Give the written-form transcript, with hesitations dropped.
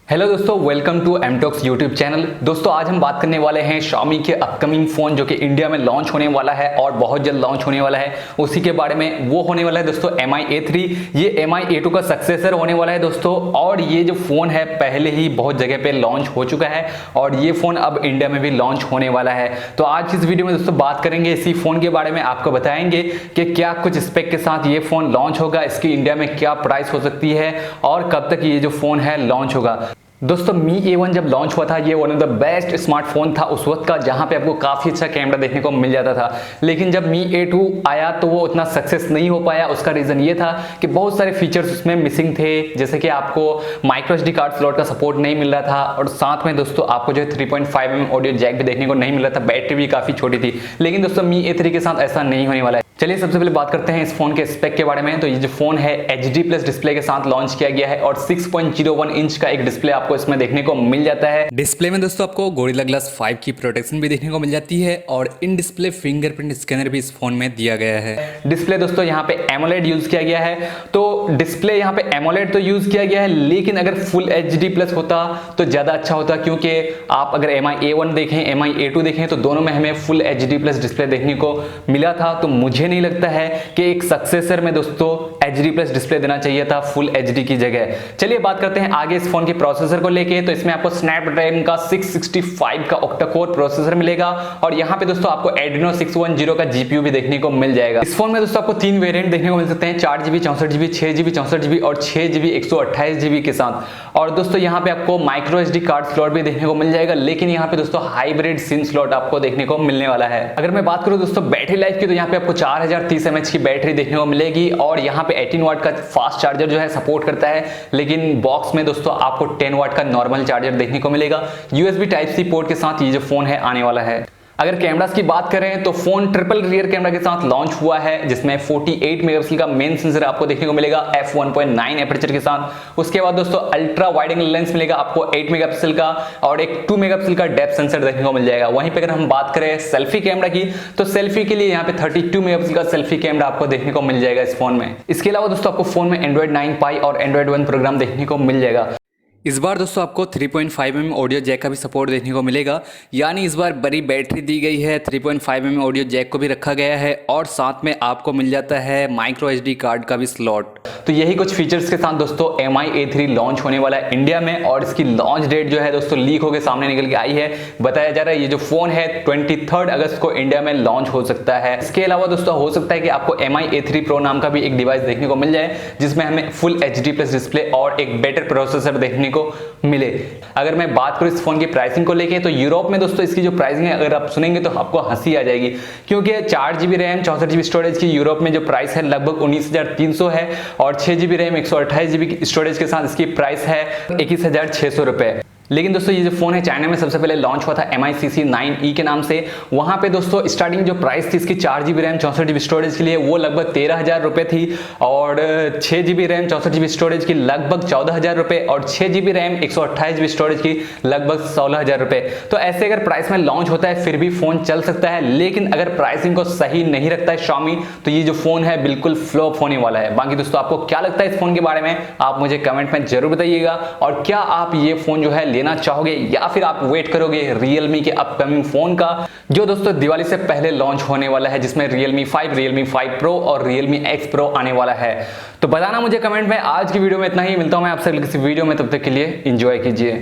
Hello दोस्तों, welcome to एमटॉक्स YouTube channel. दोस्तों आज हम बात करने वाले हैं Xiaomi के अपकमिंग फ़ोन जो कि इंडिया में लॉन्च होने वाला है और बहुत जल्द लॉन्च होने वाला है, उसी के बारे में। वो होने वाला है दोस्तों Mi A3। ये Mi A2 का सक्सेसर होने वाला है दोस्तों। और ये जो फ़ोन है पहले ही बहुत जगह पे लॉन्च हो चुका है और ये फ़ोन अब इंडिया में भी लॉन्च होने वाला है। तो आज इस वीडियो में दोस्तों बात करेंगे इसी फ़ोन के बारे में, आपको बताएंगे कि क्या कुछ स्पेक के साथ ये फ़ोन लॉन्च होगा, इसकी इंडिया में क्या प्राइस हो सकती है और कब तक ये जो फ़ोन है लॉन्च होगा। दोस्तों Mi A1 जब लॉन्च हुआ था, ये one of the best smartphone था उस वक्त का, जहां पे आपको काफ़ी अच्छा कैमरा देखने को मिल जाता था। लेकिन जब Mi A2 आया तो वो उतना सक्सेस नहीं हो पाया। उसका रीज़न ये था कि बहुत सारे फीचर्स उसमें मिसिंग थे, जैसे कि आपको माइक्रो SD कार्ड स्लॉट का सपोर्ट नहीं मिल रहा था और साथ में दोस्तों आपको जो है 3.5mm ऑडियो जैक भी देखने को नहीं मिल रहा था। बैटरी भी काफ़ी छोटी थी। लेकिन दोस्तों Mi A3 के साथ ऐसा नहीं होने वाला है। चलिए सबसे पहले बात करते हैं इस फोन के स्पेक के बारे में। तो ये जो फोन है HD प्लस डिस्प्ले के साथ लॉन्च किया गया है और 6.01 इंच का एक डिस्प्ले आपको इसमें देखने को मिल जाता है। डिस्प्ले में दोस्तों आपको गोरिल्ला ग्लास 5 की प्रोटेक्शन भी देखने को मिल जाती है और इन डिस्प्ले फिंगरप्रिंट स्कैनर भी इस फोन में दिया गया है। डिस्प्ले दोस्तों यहाँ पे एमोलेड यूज किया गया है। तो डिस्प्ले यहाँ पे एमोलेड तो यूज किया गया है, लेकिन अगर फुल HD प्लस होता तो ज्यादा अच्छा होता, क्योंकि आप अगर Mi A1 देखें, Mi A2 देखें तो दोनों में हमें फुल HD प्लस डिस्प्ले देखने को मिला था। तो मुझे नहीं लगता है कि एक सक्सेसर में दोस्तों HD प्लस डिस्प्ले देना चाहिए था फुल HD की जगह। चलिए बात करते हैं आगे इस फोन के प्रोसेसर को लेके। तो इसमें आपको स्नैपड्रैगन का 665 का ऑक्टा कोर प्रोसेसर मिलेगा और यहाँ पे दोस्तों आपको Adreno 610 का GPU भी देखने को मिल जाएगा। इस फोन में दोस्तों आपको 3 वेरिएंट देखने को मिल सकते हैं, 4GB 64GB 6GB 64GB और 6GB 128GB के साथ। और दोस्तों यहाँ पे आपको माइक्रो SD कार्ड स्लॉट भी देखने को मिल जाएगा, लेकिन यहाँ पे दोस्तों हाइब्रिड सिम स्लॉट आपको देखने को मिलने वाला है। अगर मैं बात करूँ दोस्तों बैटरी लाइफ की, तो यहाँ पे आपको 4030 mAh की बैटरी देखने को मिलेगी और यहाँ पे 18 वाट का फास्ट चार्जर जो है सपोर्ट करता है। लेकिन बॉक्स में दोस्तों आपको 10 वाट का नॉर्मल चार्जर देखने को मिलेगा। USB Type-C पोर्ट के साथ ये जो फोन है आने वाला है। अगर कैमरास की बात करें तो फोन ट्रिपल रियर कैमरा के साथ लॉन्च हुआ है, जिसमें 48 मेगापिक्सल का मेन सेंसर आपको देखने को मिलेगा f1.9 एपर्चर के साथ। उसके बाद दोस्तों अल्ट्रा वाइड एंगल लेंस मिलेगा आपको 8 मेगापिक्सल का और एक 2 मेगापिक्सल का डेप्थ सेंसर देखने को मिल जाएगा। वहीं पे अगर हम बात करें सेल्फी कैमरा की, तो सेल्फी के लिए यहाँ पे 32 मेगापिक्सल का सेल्फी कैमरा आपको देखने को मिल जाएगा इस फोन में। इसके अलावा दोस्तों आपको फोन में Android 9 Pie और Android One प्रोग्राम देखने को मिल जाएगा। इस बार दोस्तों आपको 3.5mm ऑडियो जैक का भी सपोर्ट देखने को मिलेगा, यानी इस बार बड़ी बैटरी दी गई है, 3.5mm ऑडियो जैक को भी रखा गया है और साथ में आपको मिल जाता है माइक्रो SD कार्ड का भी स्लॉट। तो यही कुछ फीचर्स के साथ दोस्तों Mi A3 लॉन्च होने वाला है इंडिया में और इसकी लॉन्च डेट जो है दोस्तों लीक होकर सामने निकल के आई है। बताया जा रहा है ये जो फोन है 23 अगस्त को इंडिया में लॉन्च हो सकता है। इसके अलावा दोस्तों हो सकता है कि आपको Mi A3 Pro नाम का भी एक डिवाइस देखने को मिल जाए, जिसमें हमें फुल HD प्लस डिस्प्ले और एक बेटर प्रोसेसर देखने को मिले। अगर मैं बात करूं इस फोन की प्राइसिंग को लेके, तो यूरोप में दोस्तों इसकी जो प्राइसिंग है अगर आप सुनेंगे तो आपको हंसी आ जाएगी, क्योंकि 4GB रैम 64GB स्टोरेज की यूरोप में जो प्राइस है लगभग 19,300 है और 6GB रैम 128GB स्टोरेज के साथ इसकी प्राइस है 21,600 रुपए। लेकिन दोस्तों ये जो फोन है चाइना में सबसे पहले लॉन्च हुआ था MICC 9E के नाम से। वहां पे दोस्तों स्टार्टिंग जो प्राइस थी इसकी 4GB रैम 64GB स्टोरेज के लिए वो लगभग 13,000 रुपए थी और 6GB रैम 64GB स्टोरेज की लगभग 14,000 रुपए और 6GB रैम 128GB स्टोरेज की लगभग 16,000 रुपए। तो ऐसे अगर प्राइस में लॉन्च होता है फिर भी फोन चल सकता है, लेकिन अगर प्राइसिंग को सही नहीं रखता है Xiaomi तो ये जो फोन है बिल्कुल फ्लॉप होने वाला है। बाकी दोस्तों आपको क्या लगता है इस फोन के बारे में, आप मुझे कमेंट में जरूर बताइएगा। और क्या आप ये फोन जो है लेना चाहोगे या फिर आप वेट करोगे Realme के अपकमिंग फोन का, जो दोस्तों दिवाली से पहले लॉन्च होने वाला है, जिसमें Realme 5, Realme 5 Pro और Realme X Pro आने वाला है। तो बताना मुझे कमेंट में। आज की वीडियो में इतना ही, मिलता हूं मैं आपसे किसी वीडियो में, तब तक के लिए एंजॉय कीजिए।